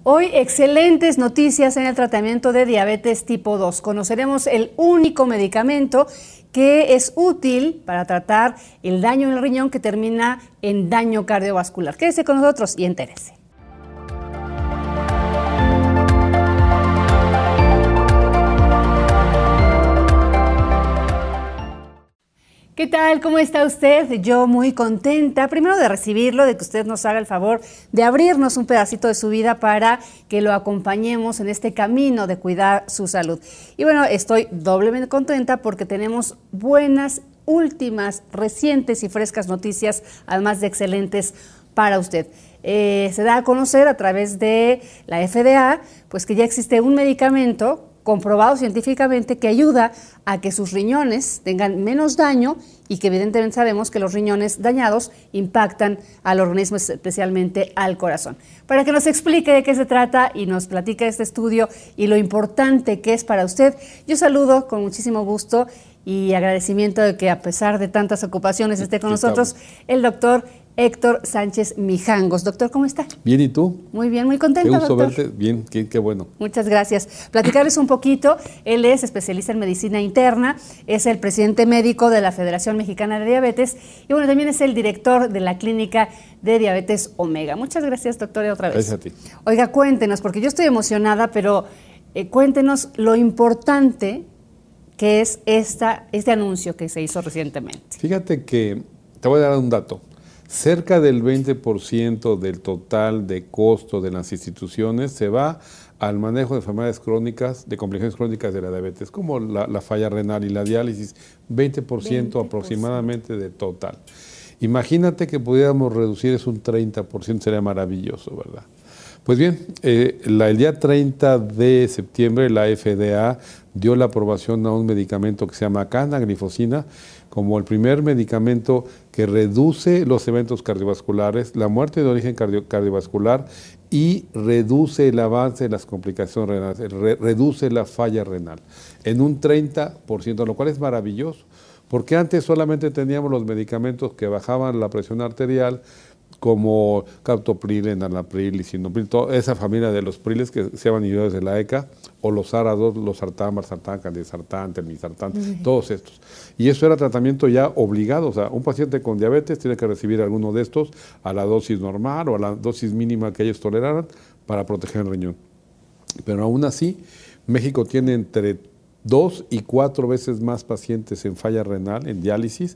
Hoy excelentes noticias en el tratamiento de diabetes tipo 2. Conoceremos el único medicamento que es útil para tratar el daño en el riñón que termina en daño cardiovascular. Quédese con nosotros y entérese. ¿Qué tal? ¿Cómo está usted? Yo muy contenta, primero de recibirlo, de que usted nos haga el favor de abrirnos un pedacito de su vida para que lo acompañemos en este camino de cuidar su salud. Y bueno, estoy doblemente contenta porque tenemos buenas, últimas, recientes y frescas noticias, además de excelentes para usted. Se da a conocer a través de la FDA, pues que ya existe un medicamento comprobado científicamente que ayuda a que sus riñones tengan menos daño y que evidentemente sabemos que los riñones dañados impactan al organismo, especialmente al corazón. Para que nos explique de qué se trata y nos platique este estudio y lo importante que es para usted, yo saludo con muchísimo gusto y agradecimiento de que a pesar de tantas ocupaciones esté con nosotros el doctor Héctor Sánchez Mijangos. Doctor, ¿cómo está? Bien, ¿y tú? Muy bien, muy contenta, Qué gusto doctor. verte. Bien, qué bueno. Muchas gracias. Platicarles un poquito, él es especialista en medicina interna, es el presidente médico de la Federación Mexicana de Diabetes y bueno, también es el director de la Clínica de Diabetes Omega. Muchas gracias, doctor, otra vez. Gracias a ti. Oiga, cuéntenos, porque yo estoy emocionada, pero cuéntenos lo importante que es este anuncio que se hizo recientemente. Fíjate que te voy a dar un dato. Cerca del 20% del total de costo de las instituciones se va al manejo de enfermedades crónicas, de complicaciones crónicas de la diabetes, como la falla renal y la diálisis, 20% aproximadamente de total. Imagínate que pudiéramos reducir eso un 30%, sería maravilloso, ¿verdad? Pues bien, el día 30 de septiembre la FDA dio la aprobación a un medicamento que se llama canaglifosina como el primer medicamento que reduce los eventos cardiovasculares, la muerte de origen cardiovascular y reduce el avance de las complicaciones renales, reduce la falla renal en un 30%, lo cual es maravilloso, porque antes solamente teníamos los medicamentos que bajaban la presión arterial, como captopril, enalapril, lisinopril, toda esa familia de los priles que se llaman inhibidores de la ECA, o los ARA2, los sartán, valsartán, candesartán, telmisartán, todos estos. Y eso era tratamiento ya obligado, o sea, un paciente con diabetes tiene que recibir alguno de estos a la dosis normal o a la dosis mínima que ellos toleraran para proteger el riñón. Pero aún así, México tiene entre 2 y 4 veces más pacientes en falla renal, en diálisis,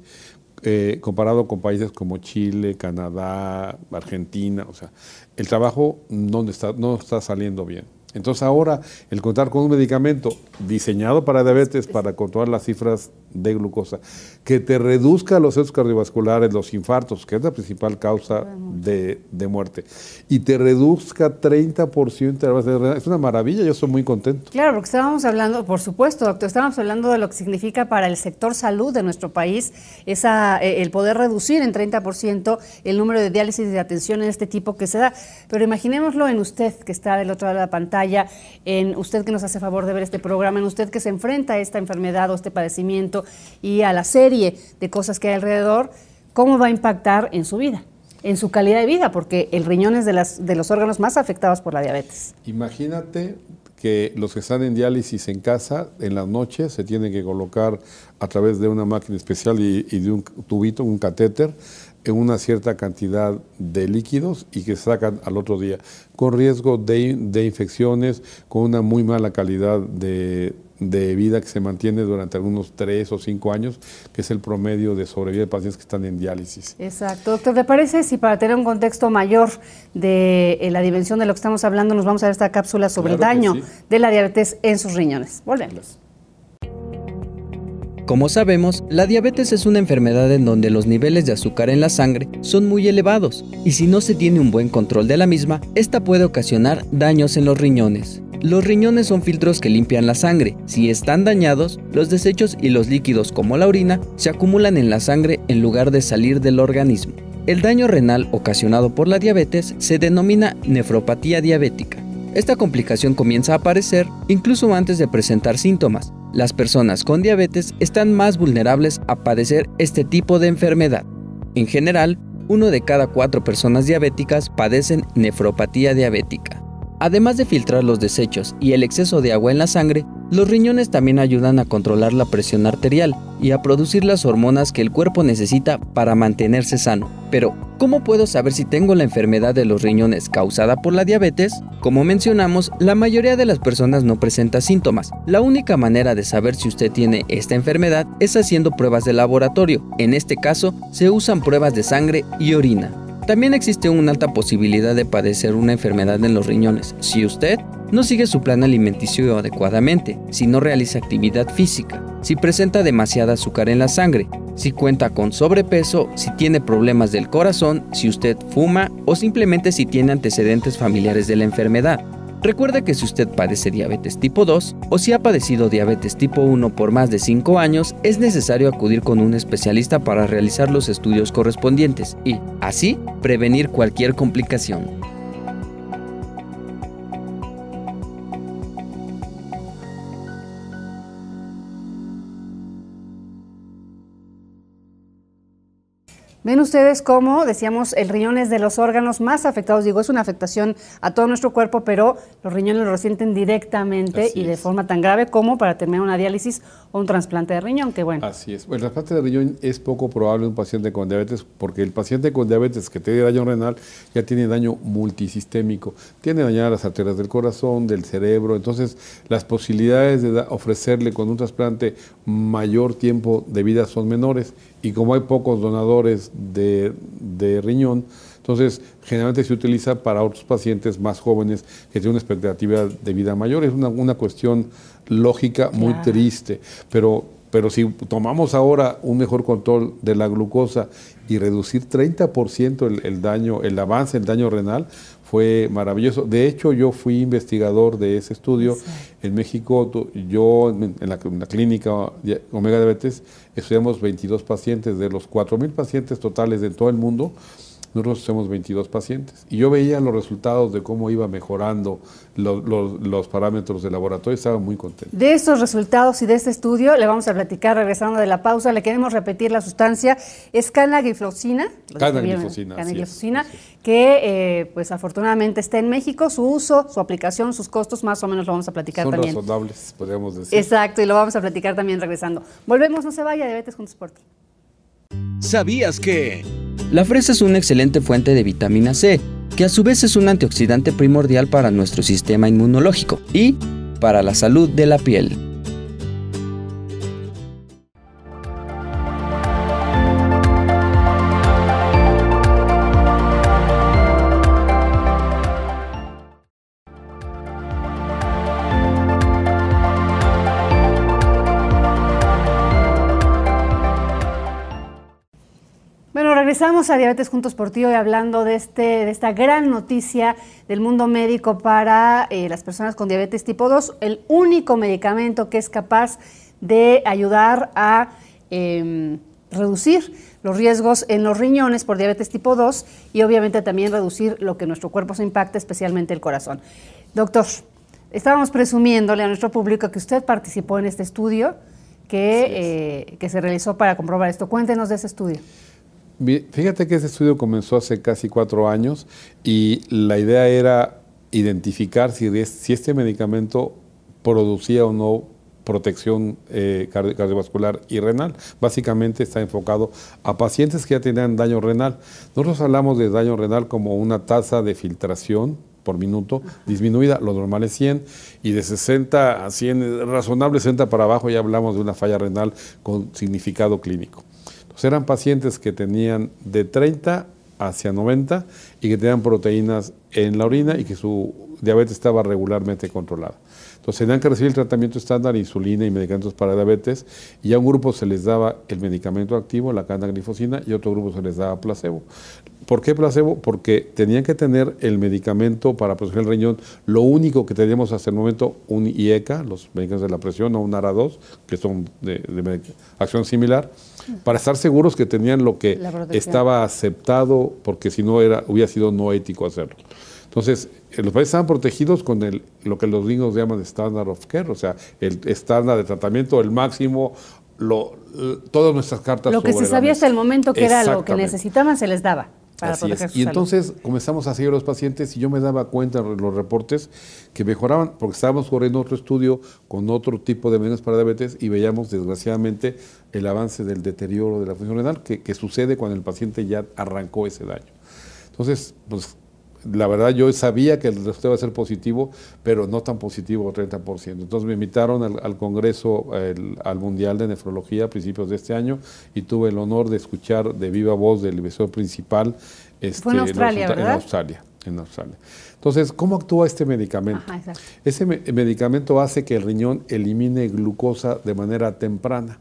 comparado con países como Chile, Canadá, Argentina. O sea, el trabajo no está saliendo bien. Entonces ahora el contar con un medicamento diseñado para diabetes, para controlar las cifras de glucosa, que te reduzca los eventos cardiovasculares, los infartos, que es la principal causa de muerte, y te reduzca 30%, es una maravilla, yo estoy muy contento. Claro, porque estábamos hablando, por supuesto, doctor, estábamos hablando de lo que significa para el sector salud de nuestro país, el poder reducir en 30% el número de diálisis y de atención en este tipo que se da. Pero imaginémoslo en usted que está del otro lado de la pantalla, en usted que nos hace favor de ver este programa, en usted que se enfrenta a esta enfermedad o este padecimiento y a la serie de cosas que hay alrededor, ¿cómo va a impactar en su vida, en su calidad de vida? Porque el riñón es de los órganos más afectados por la diabetes. Imagínate que los que están en diálisis en casa, en las noches, se tienen que colocar a través de una máquina especial y de un tubito, un catéter, en una cierta cantidad de líquidos y que se sacan al otro día, con riesgo de infecciones, con una muy mala calidad de vida que se mantiene durante algunos 3 o 5 años, que es el promedio de sobrevida de pacientes que están en diálisis. Exacto. Doctor, ¿te parece si para tener un contexto mayor de la dimensión de lo que estamos hablando, nos vamos a ver esta cápsula sobre el daño de la diabetes en sus riñones? Volvemos. Como sabemos, la diabetes es una enfermedad en donde los niveles de azúcar en la sangre son muy elevados y si no se tiene un buen control de la misma, esta puede ocasionar daños en los riñones. Los riñones son filtros que limpian la sangre. Si están dañados, los desechos y los líquidos como la orina se acumulan en la sangre en lugar de salir del organismo. El daño renal ocasionado por la diabetes se denomina nefropatía diabética. Esta complicación comienza a aparecer incluso antes de presentar síntomas. Las personas con diabetes están más vulnerables a padecer este tipo de enfermedad. En general, 1 de cada 4 personas diabéticas padecen nefropatía diabética. Además de filtrar los desechos y el exceso de agua en la sangre, los riñones también ayudan a controlar la presión arterial y a producir las hormonas que el cuerpo necesita para mantenerse sano. Pero, ¿cómo puedo saber si tengo la enfermedad de los riñones causada por la diabetes? Como mencionamos, la mayoría de las personas no presenta síntomas. La única manera de saber si usted tiene esta enfermedad es haciendo pruebas de laboratorio. En este caso, se usan pruebas de sangre y orina. También existe una alta posibilidad de padecer una enfermedad en los riñones si usted no sigue su plan alimenticio adecuadamente, si no realiza actividad física, si presenta demasiada azúcar en la sangre, si cuenta con sobrepeso, si tiene problemas del corazón, si usted fuma o simplemente si tiene antecedentes familiares de la enfermedad. Recuerde que si usted padece diabetes tipo 2 o si ha padecido diabetes tipo 1 por más de 5 años, es necesario acudir con un especialista para realizar los estudios correspondientes y, así, prevenir cualquier complicación. Ven ustedes cómo, decíamos, el riñón es de los órganos más afectados. Digo, es una afectación a todo nuestro cuerpo, pero los riñones lo resienten directamente y de forma tan grave como para terminar una diálisis o un trasplante de riñón, que bueno. Así es. El trasplante de riñón es poco probable en un paciente con diabetes porque el paciente con diabetes que tiene daño renal ya tiene daño multisistémico. Tiene dañadas las arterias del corazón, del cerebro. Entonces, las posibilidades de ofrecerle con un trasplante mayor tiempo de vida son menores. Y como hay pocos donadores de riñón, entonces generalmente se utiliza para otros pacientes más jóvenes que tienen una expectativa de vida mayor. Es una cuestión lógica muy triste, pero si tomamos ahora un mejor control de la glucosa y reducir 30% el daño, el avance del daño renal, fue maravilloso. De hecho, yo fui investigador de ese estudio en México. Yo en la clínica Omega Diabetes estudiamos 22 pacientes. De los 4,000 pacientes totales de todo el mundo, nosotros somos 22 pacientes. Y yo veía los resultados de cómo iba mejorando los parámetros de laboratorio. Estaba muy contento. De estos resultados y de este estudio le vamos a platicar regresando de la pausa. Le queremos repetir la sustancia. Es canagliflozina. Canaglifozina, que pues afortunadamente está en México. Su uso, su aplicación, sus costos, más o menos lo vamos a platicar también. Son razonables, podríamos decir. Exacto, y lo vamos a platicar también regresando. Volvemos, no se vaya, Diabetes Juntos por Ti. ¿Sabías que? La fresa es una excelente fuente de vitamina C, que a su vez es un antioxidante primordial para nuestro sistema inmunológico y para la salud de la piel. Regresamos a Diabetes Juntos por Ti, hoy hablando de esta gran noticia del mundo médico para las personas con diabetes tipo 2, el único medicamento que es capaz de ayudar a reducir los riesgos en los riñones por diabetes tipo 2 y obviamente también reducir lo que nuestro cuerpo se impacta, especialmente el corazón. Doctor, estábamos presumiéndole a nuestro público que usted participó en este estudio que se realizó para comprobar esto. Cuéntenos de ese estudio. Fíjate que ese estudio comenzó hace casi 4 años y la idea era identificar si este medicamento producía o no protección cardiovascular y renal. Básicamente está enfocado a pacientes que ya tenían daño renal. Nosotros hablamos de daño renal como una tasa de filtración por minuto disminuida, lo normal es 100, y de 60 a 100, razonable 60 para abajo, ya hablamos de una falla renal con significado clínico. Eran pacientes que tenían de 30 hacia 90 y que tenían proteínas en la orina y que su diabetes estaba regularmente controlada. Entonces tenían que recibir el tratamiento estándar, insulina y medicamentos para diabetes, y a un grupo se les daba el medicamento activo, la canaglifosina, y a otro grupo se les daba placebo. ¿Por qué placebo? Porque tenían que tener el medicamento para proteger el riñón. Lo único que teníamos hasta el momento, un IECA, los medicamentos de la presión, o un ARA2, que son de acción similar, para estar seguros que tenían lo que estaba aceptado, porque si no hubiera sido no ético hacerlo. Entonces, los países estaban protegidos con lo que los gringos llaman standard of care, o sea, el estándar de tratamiento, el máximo, todas nuestras cartas lo que se sabía hasta el momento que era lo que necesitaban se les daba. para Así proteger es. su Y salud. entonces comenzamos a seguir a los pacientes y yo me daba cuenta en los reportes que mejoraban, porque estábamos corriendo otro estudio con otro tipo de medicinas para diabetes y veíamos desgraciadamente el avance del deterioro de la función renal que sucede cuando el paciente ya arrancó ese daño. Entonces, pues la verdad yo sabía que el resultado iba a ser positivo, pero no tan positivo, 30%. Entonces me invitaron al Congreso, al Mundial de Nefrología a principios de este año y tuve el honor de escuchar de viva voz del investigador principal. Fue en Australia, ¿verdad? En Australia. Entonces, ¿cómo actúa este medicamento? Ajá, exacto. Ese medicamento hace que el riñón elimine glucosa de manera temprana.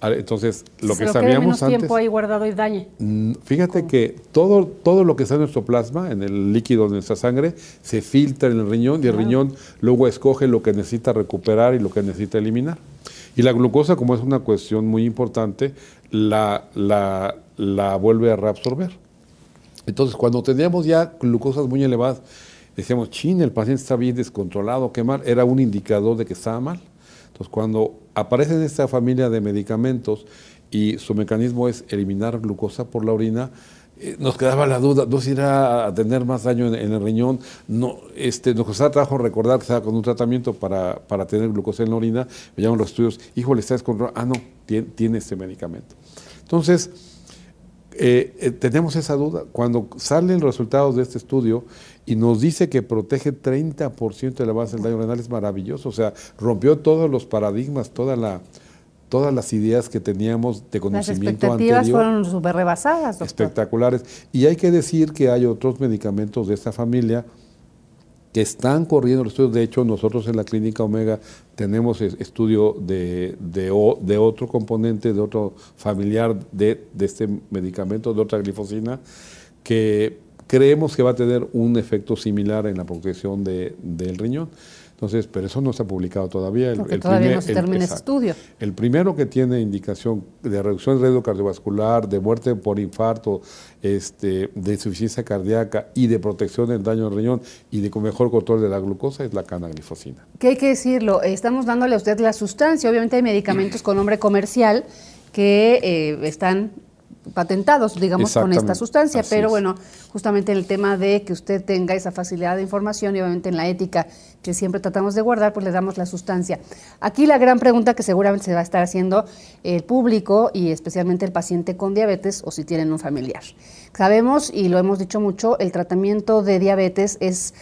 Entonces, lo que quede sabíamos menos antes... tiempo ahí guardado y dañe. Fíjate que todo lo que está en nuestro plasma, en el líquido de nuestra sangre, se filtra en el riñón y el riñón luego escoge lo que necesita recuperar y lo que necesita eliminar. Y la glucosa, como es una cuestión muy importante, la vuelve a reabsorber. Entonces, cuando teníamos ya glucosas muy elevadas, decíamos, chin, el paciente está bien descontrolado, qué mal, era un indicador de que estaba mal. Entonces, cuando aparece en esta familia de medicamentos y su mecanismo es eliminar glucosa por la orina, nos quedaba la duda, ¿no se irá a tener más daño en el riñón? No, nos costaba trabajo recordar que estaba con un tratamiento para tener glucosa en la orina, veíamos los estudios, híjole, está descontrolado, no, tiene este medicamento. Entonces, tenemos esa duda. Cuando salen los resultados de este estudio y nos dice que protege 30% de la base del daño renal, es maravilloso. O sea, rompió todos los paradigmas, todas las ideas que teníamos de conocimiento anterior. Las expectativas fueron súper rebasadas, doctor. Espectaculares. Y hay que decir que hay otros medicamentos de esta familia que están corriendo los estudios. De hecho, nosotros en la Clínica Omega tenemos estudio de otro componente, de otro familiar de este medicamento, de otra glifosina, que creemos que va a tener un efecto similar en la protección del riñón. Entonces, pero eso no está publicado todavía. Porque todavía no se termina ese estudio. El primero que tiene indicación de reducción de riesgo cardiovascular, de muerte por infarto, de insuficiencia cardíaca y de protección del daño del riñón y de mejor control de la glucosa es la canaglifosina. Que hay que decirlo, estamos dándole a usted la sustancia. Obviamente hay medicamentos con nombre comercial que están patentados, digamos, con esta sustancia, así pero es. Bueno, justamente en el tema de que usted tenga esa facilidad de información y obviamente en la ética que siempre tratamos de guardar, pues le damos la sustancia. Aquí la gran pregunta que seguramente se va a estar haciendo el público y especialmente el paciente con diabetes o si tienen un familiar. Sabemos, y lo hemos dicho mucho, el tratamiento de diabetes es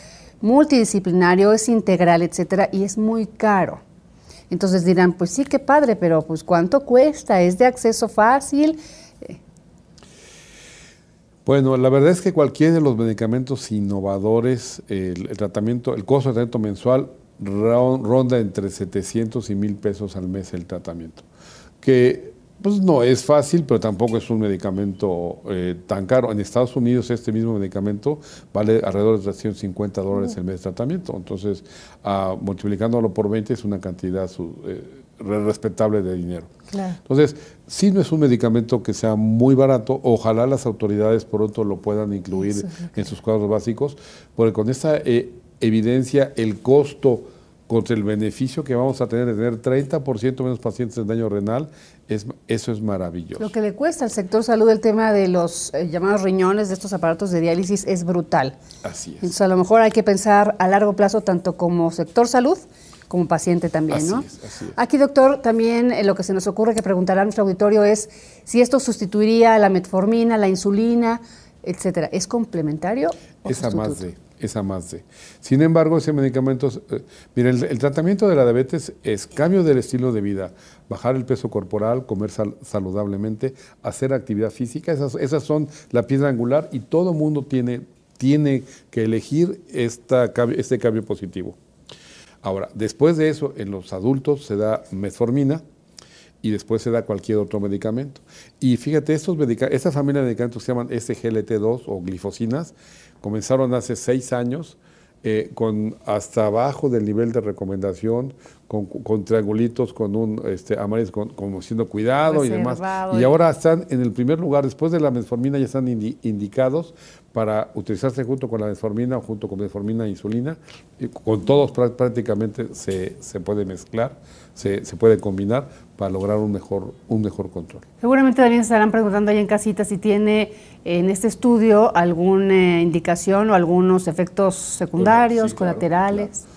multidisciplinario, es integral, etcétera, y es muy caro. Entonces dirán, pues sí, qué padre, pero pues ¿cuánto cuesta? ¿Es de acceso fácil? Bueno, la verdad es que cualquiera de los medicamentos innovadores, el tratamiento, el costo de tratamiento mensual ronda entre 700 y 1,000 pesos al mes el tratamiento, que pues no es fácil, pero tampoco es un medicamento tan caro. En Estados Unidos este mismo medicamento vale alrededor de $350 el mes de tratamiento, entonces multiplicándolo por 20 es una cantidad respetable de dinero. Claro. Entonces, sí no es un medicamento que sea muy barato, ojalá las autoridades pronto lo puedan incluir en sus cuadros básicos, porque con esta evidencia el costo contra el beneficio que vamos a tener de tener 30% menos pacientes en daño renal, eso es maravilloso. Lo que le cuesta al sector salud el tema de los llamados riñones, de estos aparatos de diálisis, es brutal. Así es. Entonces, a lo mejor hay que pensar a largo plazo tanto como sector salud como paciente también, ¿no? Así es. Aquí, doctor, también lo que se nos ocurre que preguntará a nuestro auditorio es si esto sustituiría a la metformina, la insulina, etcétera. ¿Es complementario o sustituto? Esa más de. Sin embargo, ese medicamento, miren, el tratamiento de la diabetes es cambio del estilo de vida, bajar el peso corporal, comer saludablemente, hacer actividad física, esas son la piedra angular y todo mundo tiene que elegir este cambio positivo. Ahora, después de eso, en los adultos se da metformina y después se da cualquier otro medicamento. Y fíjate, esta familia de medicamentos que se llaman SGLT2 o glifosinas, comenzaron hace 6 años con hasta abajo del nivel de recomendación, con triangulitos, con un amarillos, como siendo cuidado y demás. Reservado. Y ahora están en el primer lugar, después de la metformina ya están indicados para utilizarse junto con la metformina o junto con metformina e insulina. Y con todos prácticamente se puede mezclar, se puede combinar para lograr un mejor control. Seguramente también se estarán preguntando ahí en casita si tiene en este estudio alguna indicación o algunos efectos secundarios, Sí, claro, colaterales. claro.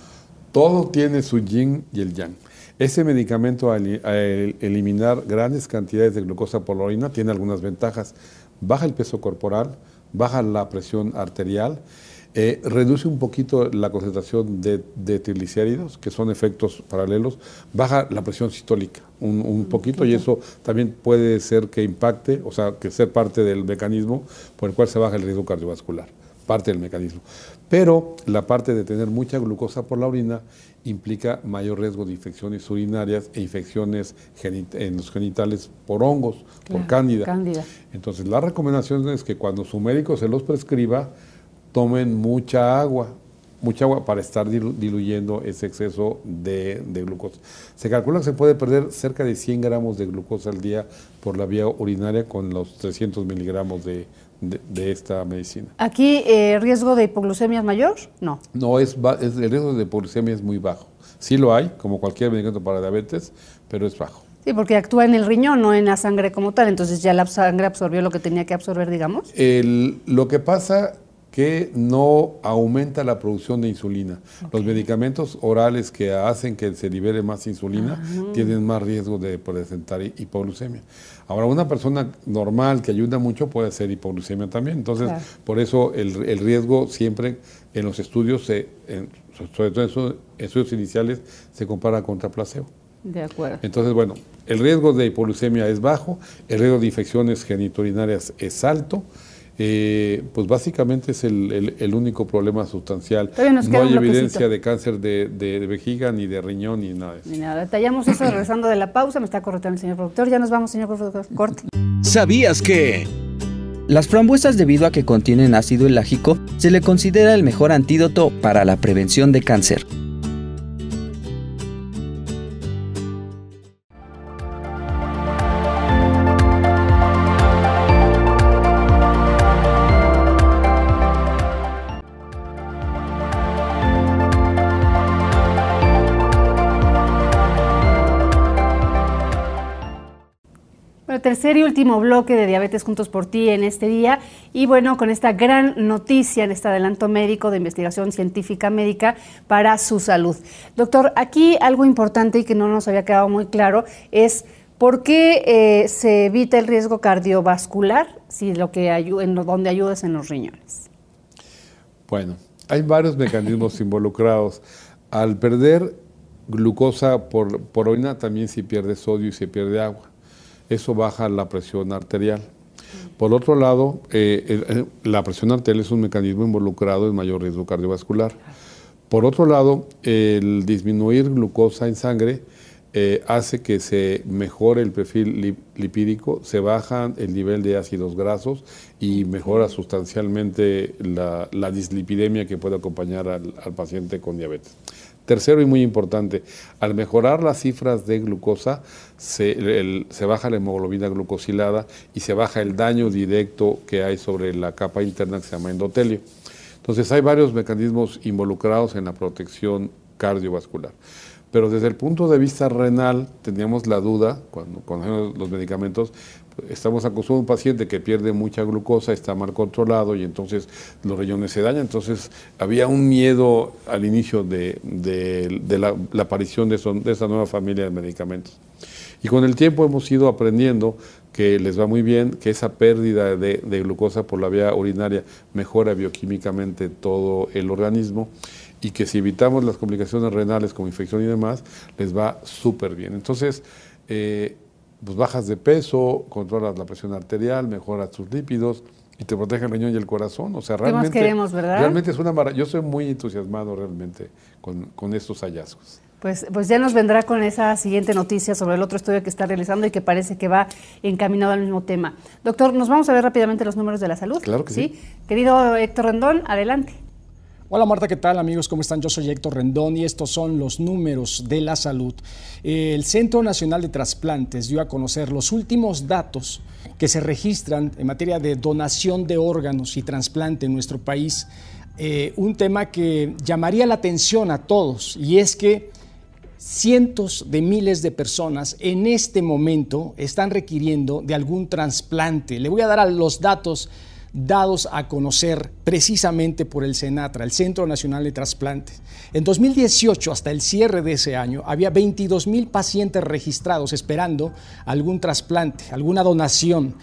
Todo tiene su yin y el yang. Ese medicamento, al eliminar grandes cantidades de glucosa por la orina, tiene algunas ventajas. Baja el peso corporal, baja la presión arterial, reduce un poquito la concentración de triglicéridos, que son efectos paralelos, baja la presión sistólica un poquito, y eso también puede ser que impacte, o sea, que sea parte del mecanismo por el cual se baja el riesgo cardiovascular, parte del mecanismo. Pero la parte de tener mucha glucosa por la orina implica mayor riesgo de infecciones urinarias e infecciones en los genitales por hongos, por cándida. Entonces, la recomendación es que cuando su médico se los prescriba, tomen mucha agua para estar diluyendo ese exceso de glucosa. Se calcula que se puede perder cerca de 100 gramos de glucosa al día por la vía urinaria con los 300 miligramos de esta medicina. ¿Aquí riesgo de hipoglucemia es mayor? No. No, el riesgo de hipoglucemia es muy bajo. Sí lo hay, como cualquier medicamento para diabetes, pero es bajo. Sí, porque actúa en el riñón, no en la sangre como tal, entonces ya la sangre absorbió lo que tenía que absorber, digamos. Lo que pasa que no aumenta la producción de insulina. Okay. Los medicamentos orales que hacen que se libere más insulina tienen más riesgo de presentar hipoglucemia. Ahora, una persona normal que ayuda mucho puede hacer hipoglucemia también. Entonces, claro, por eso el riesgo siempre en los estudios, sobre todo en estudios iniciales, se compara contra placebo. De acuerdo. Entonces, bueno, el riesgo de hipoglucemia es bajo, el riesgo de infecciones genitourinarias es alto. Pues básicamente es el único problema sustancial. No hay evidencia de cáncer de vejiga, ni de riñón, ni nada de eso. Ni nada. Detallamos eso regresando de la pausa. Me está corriendo el señor productor. Ya nos vamos, señor productor. Corte. ¿Sabías que? Las frambuesas, debido a que contienen ácido elágico, se le considera el mejor antídoto para la prevención de cáncer. Tercer y último bloque de Diabetes Juntos por Ti en este día, y bueno, con esta gran noticia en este adelanto médico de investigación científica médica para su salud. Doctor, aquí algo importante y que no nos había quedado muy claro es ¿por qué se evita el riesgo cardiovascular si donde ayuda es en los riñones? Bueno, hay varios mecanismos involucrados. Al perder glucosa por orina también se pierde sodio y se pierde agua. Eso baja la presión arterial. Por otro lado, la presión arterial es un mecanismo involucrado en mayor riesgo cardiovascular. Por otro lado, el disminuir glucosa en sangre hace que se mejore el perfil lipídico, se baja el nivel de ácidos grasos y mejora sustancialmente la dislipidemia que puede acompañar al paciente con diabetes. Tercero y muy importante, al mejorar las cifras de glucosa, se baja la hemoglobina glucosilada y se baja el daño directo que hay sobre la capa interna que se llama endotelio. Entonces hay varios mecanismos involucrados en la protección cardiovascular. Pero desde el punto de vista renal, teníamos la duda, cuando hacemos los medicamentos, estamos acostumbrados a un paciente que pierde mucha glucosa, está mal controlado y entonces los riñones se dañan. Entonces había un miedo al inicio de la aparición de esta nueva familia de medicamentos. Y con el tiempo hemos ido aprendiendo que les va muy bien, que esa pérdida de glucosa por la vía urinaria mejora bioquímicamente todo el organismo, y que si evitamos las complicaciones renales como infección y demás, les va súper bien. Entonces, pues bajas de peso, controlas la presión arterial, mejoras tus lípidos y te protege el riñón y el corazón. O sea, realmente, ¿qué más queremos, verdad? Realmente es una maravilla. Yo soy muy entusiasmado realmente con estos hallazgos. Pues ya nos vendrá con esa siguiente noticia sobre el otro estudio que está realizando y que parece que va encaminado al mismo tema. Doctor, ¿nos vamos a ver rápidamente los números de la salud? Claro que sí. Querido Héctor Rendón, adelante. Hola Marta, ¿qué tal amigos? ¿Cómo están? Yo soy Héctor Rendón y estos son los números de la salud. El Centro Nacional de Trasplantes dio a conocer los últimos datos que se registran en materia de donación de órganos y trasplante en nuestro país. Un tema que llamaría la atención a todos, y es que cientos de miles de personas en este momento están requiriendo de algún trasplante. Le voy a dar los datos dados a conocer precisamente por el CENATRA, el Centro Nacional de Trasplantes. En 2018, hasta el cierre de ese año, había 22,000 pacientes registrados esperando algún trasplante, alguna donación.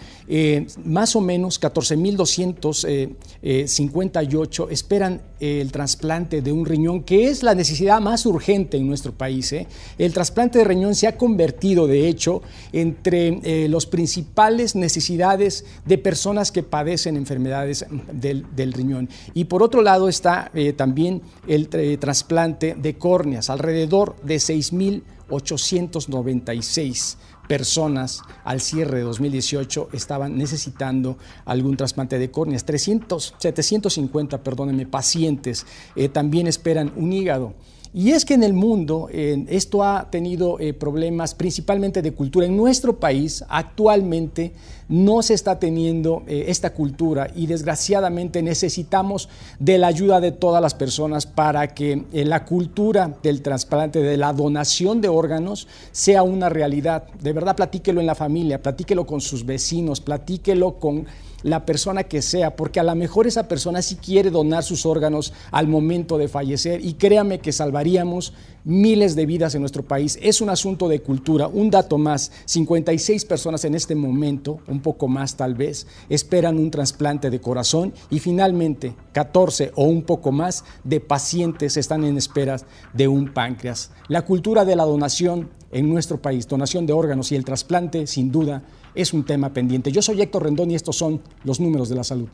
Más o menos 14,258 esperan el trasplante de un riñón, que es la necesidad más urgente en nuestro país. El trasplante de riñón se ha convertido, de hecho, entre las principales necesidades de personas que padecen enfermedades del riñón. Y por otro lado está también el trasplante de córneas. Alrededor de 6,896 personas al cierre de 2018 estaban necesitando algún trasplante de córneas. 750, perdónenme, pacientes también esperan un hígado. Y es que en el mundo esto ha tenido problemas principalmente de cultura. En nuestro país actualmente no se está teniendo esta cultura y desgraciadamente necesitamos de la ayuda de todas las personas para que la cultura del trasplante, de la donación de órganos sea una realidad. De verdad, platíquelo en la familia, platíquelo con sus vecinos, platíquelo con la persona que sea, porque a lo mejor esa persona sí quiere donar sus órganos al momento de fallecer, y créame que salvaríamos miles de vidas en nuestro país. Es un asunto de cultura. Un dato más: 56 personas en este momento, un poco más tal vez, esperan un trasplante de corazón, y finalmente 14 o un poco más de pacientes están en espera de un páncreas. La cultura de la donación en nuestro país, donación de órganos y el trasplante, sin duda, es un tema pendiente. Yo soy Héctor Rendón y estos son los números de la salud.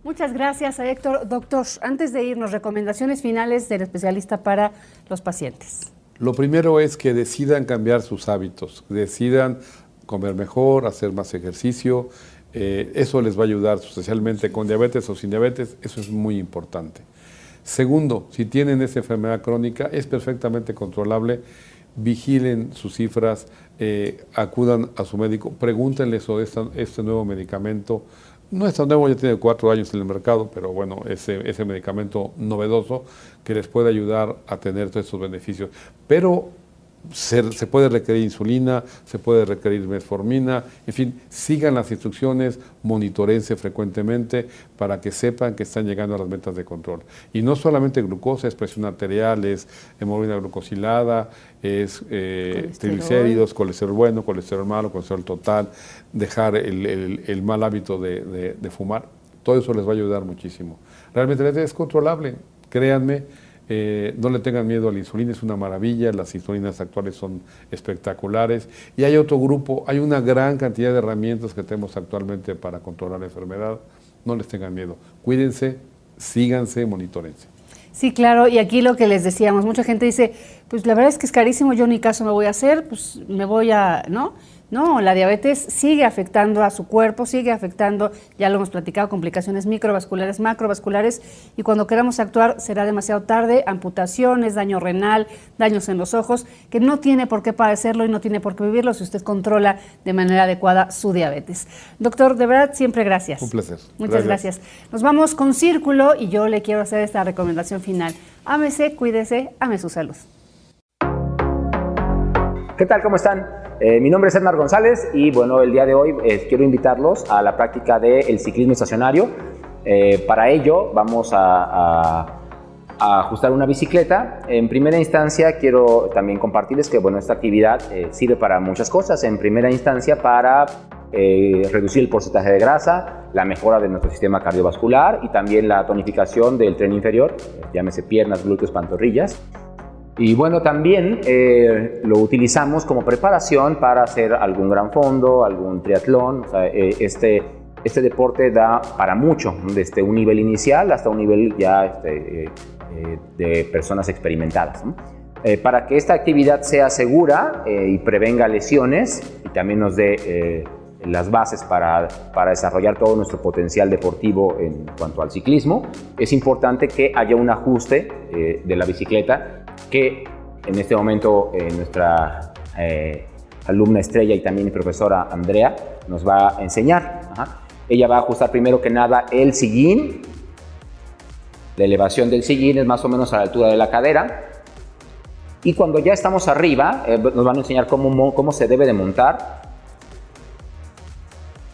Muchas gracias a Héctor. Doctor, antes de irnos, recomendaciones finales del especialista para los pacientes. Lo primero es que decidan cambiar sus hábitos, decidan comer mejor, hacer más ejercicio. Eso les va a ayudar sustancialmente con diabetes o sin diabetes. Eso es muy importante. Segundo, si tienen esa enfermedad crónica, es perfectamente controlable. Vigilen sus cifras, acudan a su médico, pregúntenle sobre este nuevo medicamento. No es tan nuevo, ya tiene 4 años en el mercado, pero bueno, ese medicamento novedoso que les puede ayudar a tener todos estos beneficios. Pero se puede requerir insulina, se puede requerir metformina, en fin, sigan las instrucciones, monitorense frecuentemente para que sepan que están llegando a las metas de control. Y no solamente glucosa, es presión arterial, es hemoglobina glucosilada, es triglicéridos, colesterol bueno, colesterol malo, colesterol total, dejar el mal hábito de fumar. Todo eso les va a ayudar muchísimo. Realmente es controlable, créanme. No le tengan miedo a la insulina, es una maravilla, las insulinas actuales son espectaculares. Y hay otro grupo, hay una gran cantidad de herramientas que tenemos actualmente para controlar la enfermedad. No les tengan miedo, cuídense, síganse, monitórense. Sí, claro, y aquí lo que les decíamos, mucha gente dice, pues la verdad es que es carísimo, yo ni caso me voy a hacer, pues me voy a, ¿no? No, la diabetes sigue afectando a su cuerpo, sigue afectando, ya lo hemos platicado, complicaciones microvasculares, macrovasculares, y cuando queramos actuar será demasiado tarde, amputaciones, daño renal, daños en los ojos, que no tiene por qué padecerlo y no tiene por qué vivirlo si usted controla de manera adecuada su diabetes. Doctor, de verdad, siempre gracias. Un placer. Muchas gracias. Nos vamos con Círculo y yo le quiero hacer esta recomendación final. Ámese, cuídese, ame su salud. ¿Qué tal? ¿Cómo están? Mi nombre es Edmar González y bueno, el día de hoy quiero invitarlos a la práctica del ciclismo estacionario. Para ello vamos a ajustar una bicicleta. En primera instancia quiero también compartirles que bueno, esta actividad sirve para muchas cosas. En primera instancia para reducir el porcentaje de grasa, la mejora de nuestro sistema cardiovascular y también la tonificación del tren inferior, llámese piernas, glúteos, pantorrillas. Y bueno, también lo utilizamos como preparación para hacer algún gran fondo, algún triatlón. O sea, este deporte da para mucho, desde un nivel inicial hasta un nivel ya de personas experimentadas, ¿no? Para que esta actividad sea segura y prevenga lesiones y también nos dé las bases para desarrollar todo nuestro potencial deportivo en cuanto al ciclismo, es importante que haya un ajuste de la bicicleta que en este momento nuestra alumna estrella y también mi profesora Andrea nos va a enseñar. Ella va a ajustar primero que nada el sillín. La elevación del sillín es más o menos a la altura de la cadera. Y cuando ya estamos arriba, nos van a enseñar cómo se debe de montar.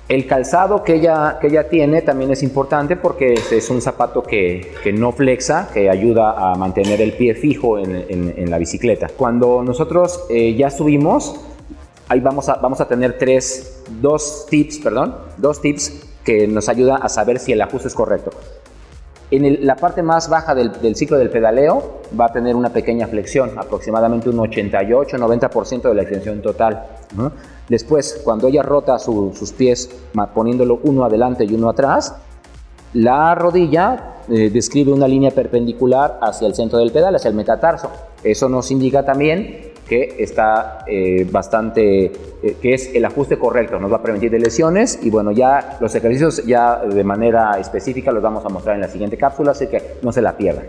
El calzado que ella tiene también es importante porque es un zapato que no flexa, que ayuda a mantener el pie fijo en la bicicleta. Cuando nosotros ya subimos, ahí vamos a tener dos tips que nos ayudan a saber si el ajuste es correcto. En la parte más baja del ciclo del pedaleo va a tener una pequeña flexión, aproximadamente un 88-90% de la extensión total, ¿no? Después, cuando ella rota sus pies poniéndolo uno adelante y uno atrás, la rodilla describe una línea perpendicular hacia el centro del pedal, hacia el metatarso. Eso nos indica también que está que es el ajuste correcto, nos va a prevenir de lesiones. Y bueno, ya los ejercicios ya de manera específica los vamos a mostrar en la siguiente cápsula, así que no se la pierdan.